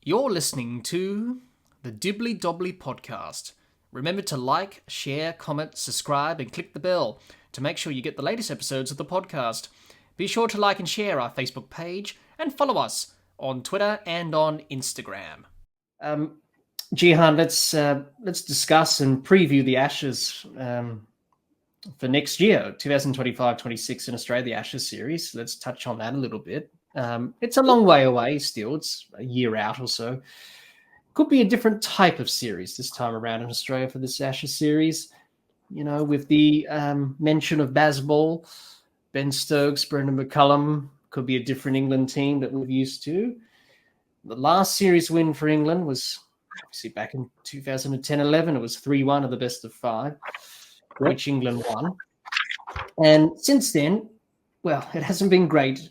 You're listening to the Dibbly-Dobbly podcast. Remember to like, share, comment, subscribe, and click the bell to make sure you get the latest episodes of the podcast. Be sure to like and share our Facebook page and follow us on Twitter and on Instagram. Jehan, let's discuss and preview the Ashes for next year, 2025-26 in Australia, the Ashes series. Let's touch on that a little bit. It's a long way away still. It's a year out or so. Could be a different type of series this time around in Australia for this Ashes series. You know, with the mention of Bazball, Ben Stokes, Brendan McCullum, could be a different England team that we're used to. The last series win for England was obviously back in 2010-11. It was 3-1 of the best of five, which England won. And since then, well, it hasn't been great.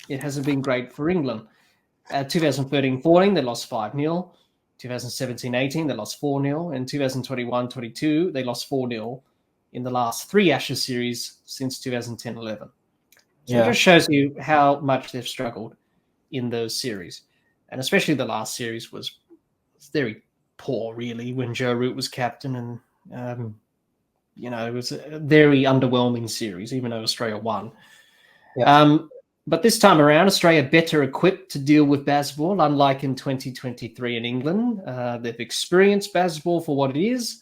It hasn't been great for England. 2013-14, they lost 5-0. 2017-18, they lost 4-0. And 2021-22, they lost 4-0 in the last three Ashes series since 2010-11. So it just shows you how much they've struggled in those series. And especially the last series was very poor, really, when Joe Root was captain. And, it was a very underwhelming series, even though Australia won. Yeah. But this time around, Australia better equipped to deal with Bazball, unlike in 2023 in England. They've experienced Bazball for what it is,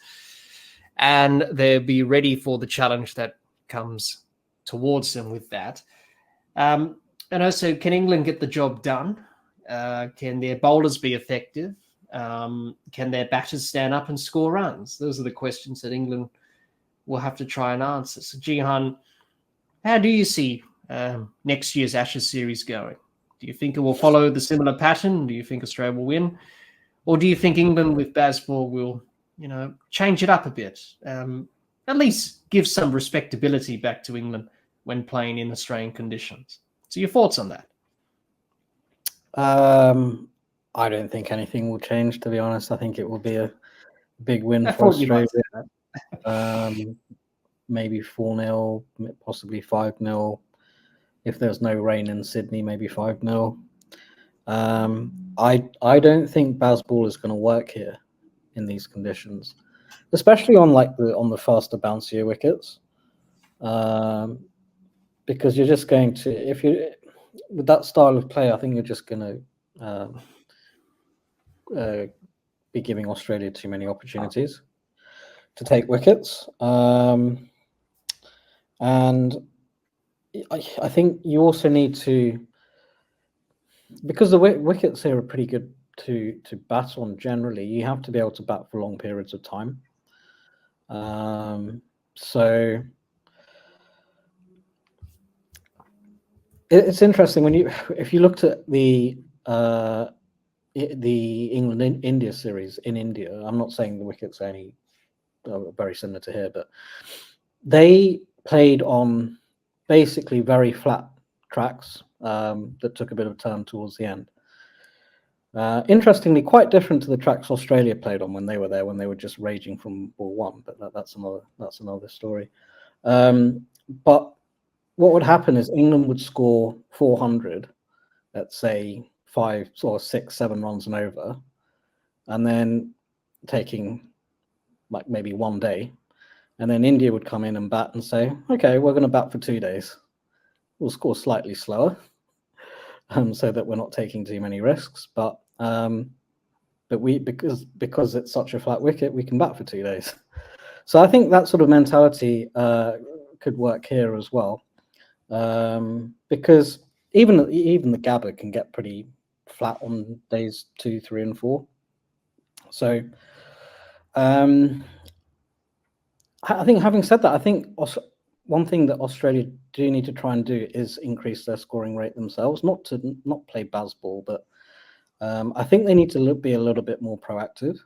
and they'll be ready for the challenge that comes towards them with that. And also, can England get the job done? Can their bowlers be effective? Can their batters stand up and score runs? Those are the questions that England will have to try and answer. So, Jehan, how do you see next year's Ashes series going? Do you think it will follow the similar pattern? Do you think Australia will win? Or do you think England with Bazball will, change it up a bit? At least give some respectability back to England when playing in Australian conditions. So your thoughts on that? I don't think anything will change, to be honest. I think it will be a big win for Australia. Maybe 4-0, possibly 5-0. If there's no rain in Sydney, maybe 5-0. I don't think Bazball is going to work here in these conditions, especially on the faster bouncier wickets, because you're just going to, with that style of play, I think you're just going to be giving Australia too many opportunities to take wickets. And I think you also need to, because the wickets here are pretty good to bat on generally, you have to be able to bat for long periods of time. So it's interesting if you looked at the England-India series in India. I'm not saying the wickets are very similar to here, but they played on basically very flat tracks that took a bit of a turn towards the end. Interestingly, quite different to the tracks Australia played on when they were there, when they were just raging from ball one. But that's another story. But what would happen is England would score 400, let's say 5 or 6, 7 runs and over, and then taking maybe one day. And then India would come in and bat and say, okay, we're going to bat for 2 days. We'll score slightly slower so that we're not taking too many risks. But because it's such a flat wicket, we can bat for 2 days. So I think that sort of mentality could work here as well. Because even the Gabba can get pretty flat on days 2, 3, and 4. So I think, having said that, I think one thing that Australia do need to try and do is increase their scoring rate themselves, not play Bazball, but I think they need to be a little bit more proactive,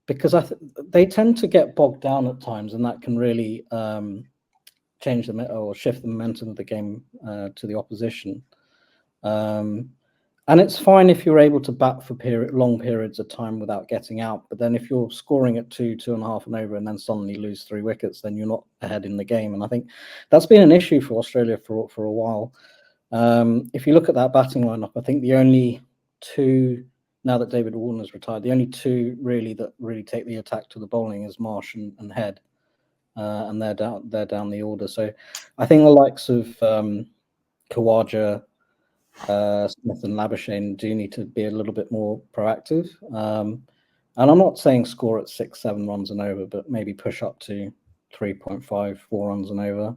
because they tend to get bogged down at times, and that can really change or shift the momentum of the game to the opposition. And it's fine if you're able to bat for long periods of time without getting out. But then if you're scoring at 2, 2.5 and over, and then suddenly lose 3 wickets, then you're not ahead in the game. And I think that's been an issue for Australia for a while. If you look at that batting lineup, I think the only two, now that David Warner's retired, the only two really that really take the attack to the bowling is Marsh and Head, and they're down the order. So I think the likes of Khawaja, Smith and Labuschagne do need to be a little bit more proactive. And I'm not saying score at 6-7 runs and over, but maybe push up to 3.5, 4 runs and over.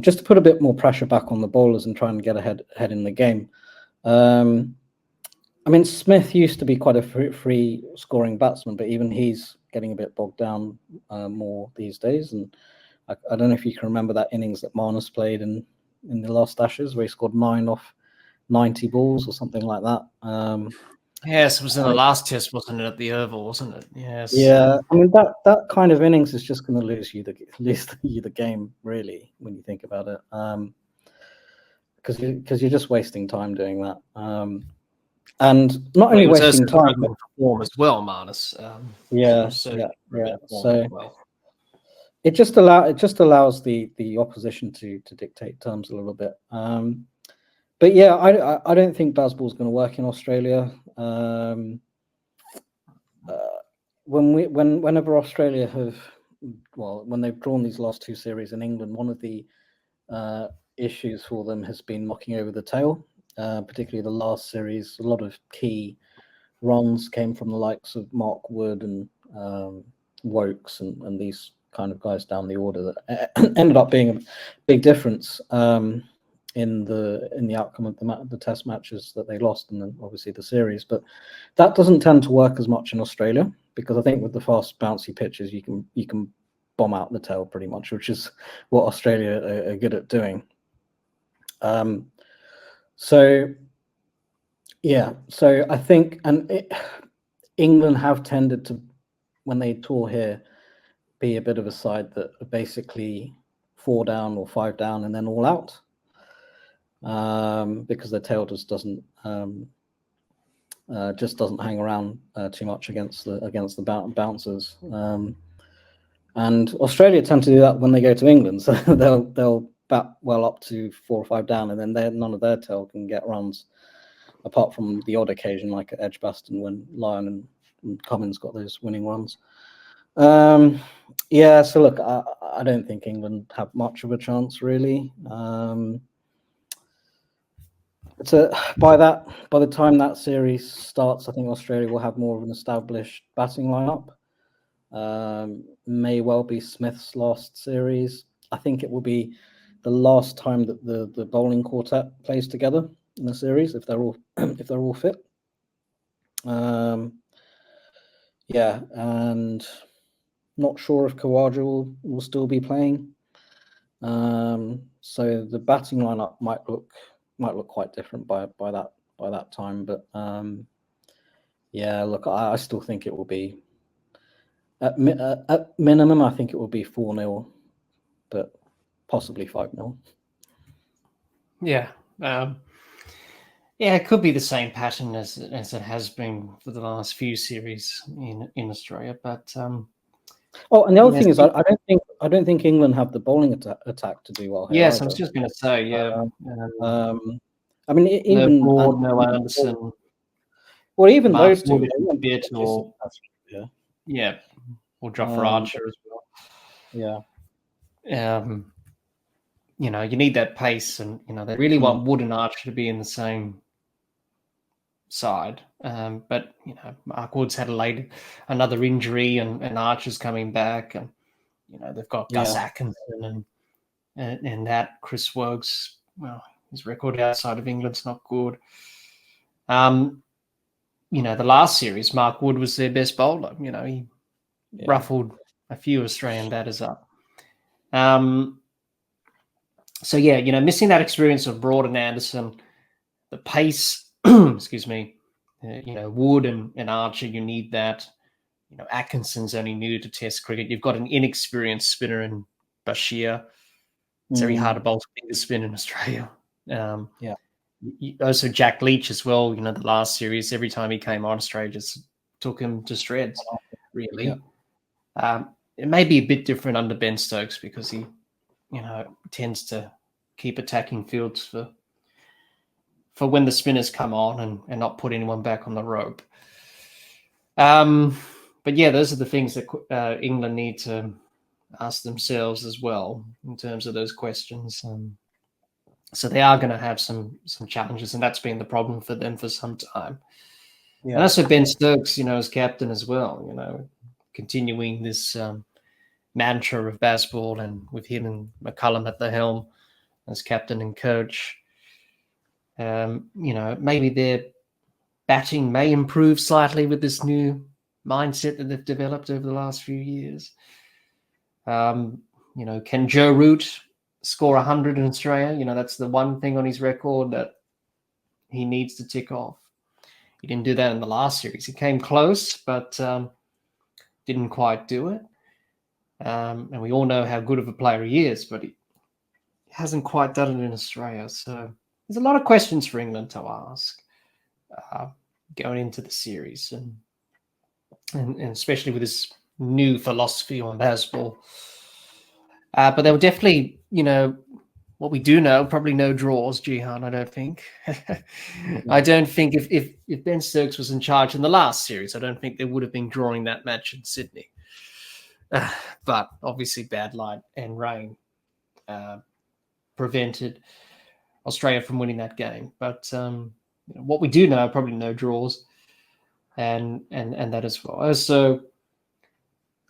Just to put a bit more pressure back on the bowlers and try and get ahead in the game. I mean, Smith used to be quite a free scoring batsman, but even he's getting a bit bogged down more these days. And I don't know if you can remember that innings that Marnus played in the last Ashes, where he scored 9 off 90 balls or something like that. Yes, it was in the last test, wasn't it, at the Oval, wasn't it? Yes. Yeah, I mean that kind of innings is just going to lose you the game, really, when you think about it, because you're just wasting time doing that, and not only wasting time, but form as well, Marnus. So it just allows the opposition to dictate terms a little bit. But yeah, I don't think Bazball is going to work in Australia. Whenever Australia when they've drawn these last two series in England, one of the issues for them has been knocking over the tail, particularly the last series. A lot of key runs came from the likes of Mark Wood and Wokes and these kind of guys down the order that ended up being a big difference in the outcome of the test matches that they lost, and then obviously the series. But that doesn't tend to work as much in Australia, because I think with the fast bouncy pitches you can bomb out the tail pretty much, which is what Australia are good at doing. So I think, England have tended to, when they tour here, be a bit of a side that are basically 4 down or 5 down and then all out, because their tail just doesn't hang around too much against the bouncers. And Australia tend to do that when they go to England, so they'll bat well up to 4 or 5 down, and then none of their tail can get runs, apart from the odd occasion like at Edgbaston when Lyon and Cummins got those winning runs. So look, I don't think England have much of a chance, really. By the time that series starts, I think Australia will have more of an established batting lineup. May well be Smith's last series. I think it will be the last time that the bowling quartet plays together in the series, if they're all fit. And not sure if Khawaja will still be playing. So the batting lineup might look quite different by that time. But look, I still think it will be at minimum. I think it will be 4-0, but possibly 5-0. Yeah. It could be the same pattern as it has been for the last few series in Australia. But and the other thing is, I don't think England have the bowling attack to do well here. Yes, either. I was just going to say, yeah. I mean, even no Broad, no Anderson. Well, even those two, or Jofra Archer as well. Yeah. You need that pace, and they really want Wood and Archer to be in the same side. But Mark Wood's had another injury, and Archer's coming back, and they've got Gus Atkinson and that Chris Wokes. Well, his record outside of England's not good. The last series, Mark Wood was their best bowler. He ruffled a few Australian batters up. Missing that experience of Broad and Anderson, the pace, excuse me, Wood and Archer, you need that. Atkinson's only new to Test cricket. You've got an inexperienced spinner in Bashir. It's very hard to bowl finger spin in Australia. Also, Jack Leach as well. The last series, every time he came on, Australia just took him to shreds, really. It may be a bit different under Ben Stokes, because he, tends to keep attacking fields for for when the spinners come on and not put anyone back on the rope. But yeah, those are the things that England need to ask themselves as well in terms of those questions. So they are going to have some challenges, and that's been the problem for them for some time. Yeah. And also Ben Stokes, as captain as well, continuing this mantra of Bazball, and with him and McCullum at the helm as captain and coach. Maybe their batting may improve slightly with this new mindset that they've developed over the last few years. Can Joe Root score 100 in Australia? That's the one thing on his record that he needs to tick off. He didn't do that in the last series. He came close, but didn't quite do it. And we all know how good of a player he is, but he hasn't quite done it in Australia. So there's a lot of questions for England to ask going into the series, and especially with this new philosophy on Bazball. But there were definitely, what we do know, probably no draws, Jehan, I don't think. I don't think if Ben Stokes was in charge in the last series, I don't think they would have been drawing that match in Sydney. But obviously bad light and rain prevented Australia from winning that game. But what we do know, probably no draws, and that as well. So,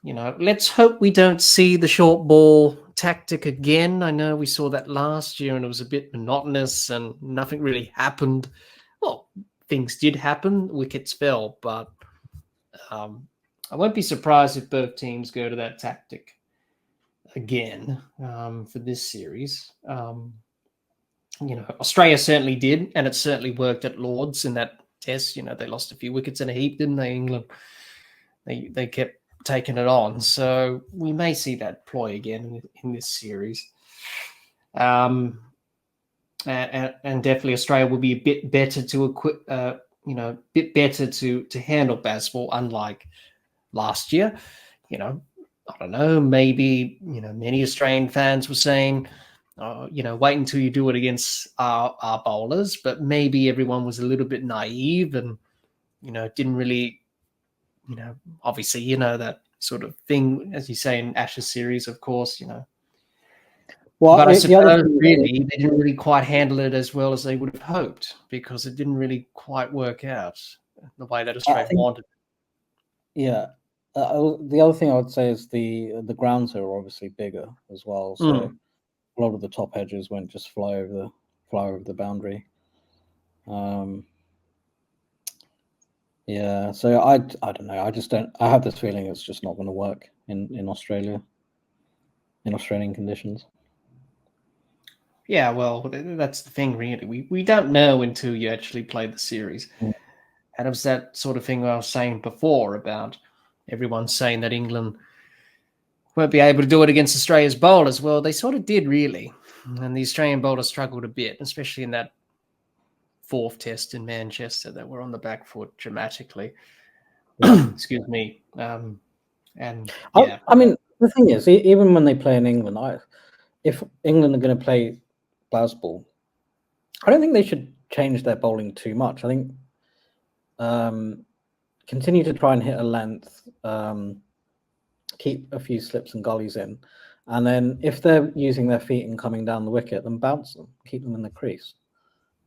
let's hope we don't see the short ball tactic again. I know we saw that last year and it was a bit monotonous and nothing really happened. Well, things did happen, wickets fell, but I won't be surprised if both teams go to that tactic again for this series. Australia certainly did, and it certainly worked at Lords in that test. They lost a few wickets in a heap, didn't they, England? They kept taking it on. So we may see that ploy again in this series. And definitely Australia will be a bit better to handle Bazball, unlike last year. I don't know, maybe, many Australian fans were saying, wait until you do it against our bowlers, but maybe everyone was a little bit naive and, didn't really, obviously, that sort of thing, as you say, in Ashes series, of course, Well, but I suppose really they didn't really quite handle it as well as they would have hoped, because it didn't really quite work out the way that Australia wanted. Yeah. The other thing I would say is the grounds are obviously bigger as well. So a lot of the top edges won't just fly over the boundary. Yeah, so I don't know. I have this feeling it's just not going to work in Australia, in Australian conditions. Yeah, well, that's the thing, really. We don't know until you actually play the series. And it was that sort of thing I was saying before about everyone saying that England won't be able to do it against Australia's bowlers. Well, they sort of did, really. And the Australian bowlers struggled a bit, especially in that fourth test in Manchester, that were on the back foot dramatically. Excuse me. I mean, the thing is, even when they play in England, if England are going to play Bazball, I don't think they should change their bowling too much. I think continue to try and hit a length, keep a few slips and gullies in, and then if they're using their feet and coming down the wicket, then bounce them, keep them in the crease.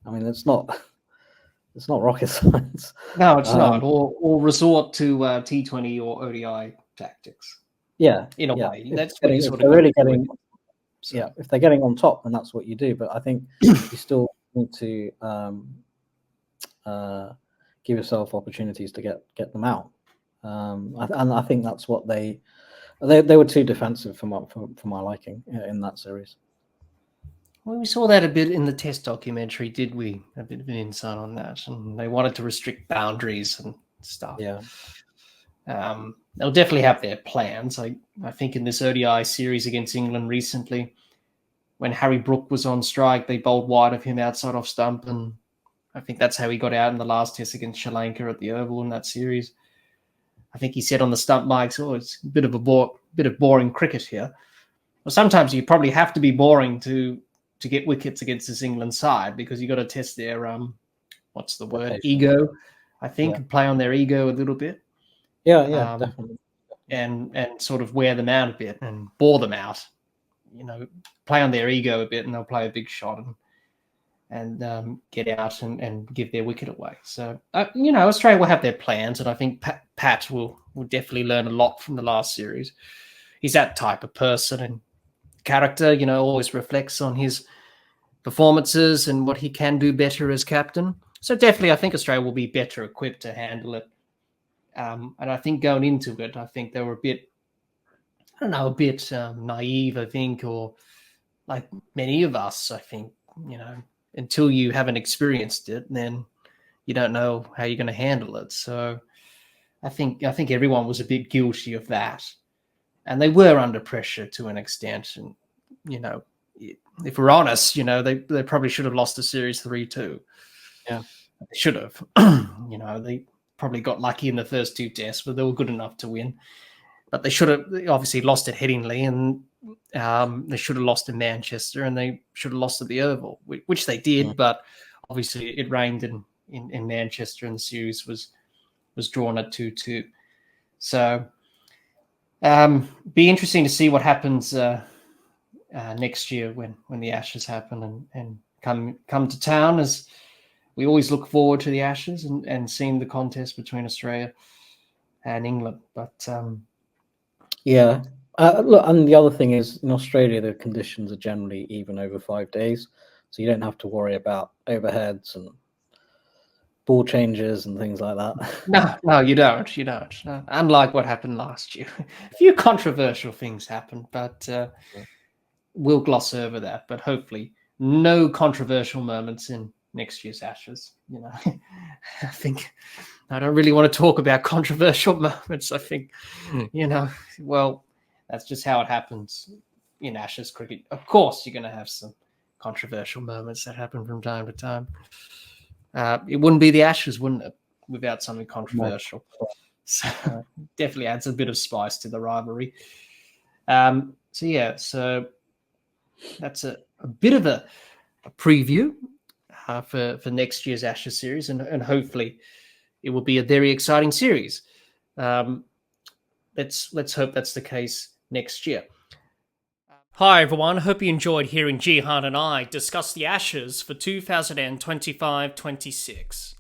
I mean, it's not rocket science. No, it's not. Or resort to T20 or ODI tactics. Yeah, in a way. That's what sort of really getting. So. Yeah, if they're getting on top, then that's what you do. But I think you still need to give yourself opportunities to get them out. And I think that's what they were too defensive for my liking in that series. Well, we saw that a bit in the test documentary, did we? A bit of an insight on that. And they wanted to restrict boundaries and stuff. Yeah. They'll definitely have their plans. I think in this ODI series against England recently, when Harry Brook was on strike, they bowled wide of him outside off stump, and I think that's how he got out in the last test against Sri Lanka at the Oval in that series. I think he said on the stump mics, it's a bit of boring cricket here. Well, sometimes you probably have to be boring to to get wickets against this England side, because you got to test their what's the word, Patience. ego, I think, Yeah. and play on their ego a little bit. Yeah, definitely. And sort of wear them out a bit and bore them out, play on their ego a bit, and they'll play a big shot and get out and give their wicket away. So, Australia will have their plans, and I think Pat will definitely learn a lot from the last series. He's that type of person and character, always reflects on his performances and what he can do better as captain. So definitely I think Australia will be better equipped to handle it. And I think going into it, I think they were a bit naive, I think, or like many of us, I think, until you haven't experienced it, then you don't know how you're going to handle it. So I think everyone was a bit guilty of that. And they were under pressure to an extent. And, if we're honest, they probably should have lost the series 3-2. Yeah. They should have. They probably got lucky in the first 2 tests, but they were good enough to win. But they should have obviously lost at Headingley, and they should have lost in Manchester, and they should have lost at the Oval, which they did. Yeah. But obviously it rained in Manchester, and the series was drawn at 2-2. So be interesting to see what happens next year when the Ashes happen and come to town, as we always look forward to the Ashes and seeing the contest between Australia and England. But yeah. Look, and the other thing is, in Australia, the conditions are generally even over 5 days, so you don't have to worry about overheads and ball changes and things like that. No, you don't. Unlike what happened last year, a few controversial things happened, but we'll gloss over that. But hopefully, no controversial moments in next year's Ashes. I think I don't really want to talk about controversial moments. I think, well, that's just how it happens in Ashes cricket. Of course, you're going to have some controversial moments that happen from time to time. It wouldn't be the Ashes, wouldn't it, without something controversial? So definitely adds a bit of spice to the rivalry. So that's a bit of a preview for next year's Ashes series, and hopefully it will be a very exciting series. Let's hope that's the case next year. Hi everyone, hope you enjoyed hearing Jehan and I discuss the Ashes for 2025-26.